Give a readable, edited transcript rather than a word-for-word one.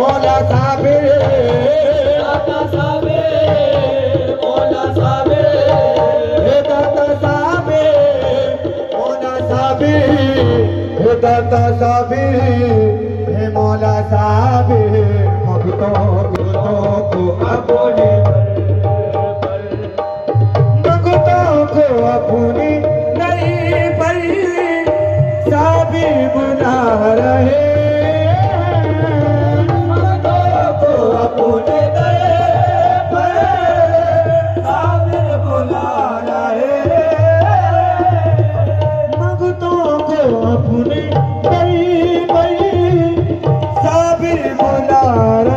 मौला साबिर दाता साबिर मौला साबिर हे दाता साबिर मौला साबिर हे दाता साबिर हे मौला साबिर भक्तों को अपने भक्तों को अपनी नई पर साबिर बुला रहे भक्तों को अपने नए पर साबिर बुला रहे भक्तों को अपनी नई पर साबिर बुला रहे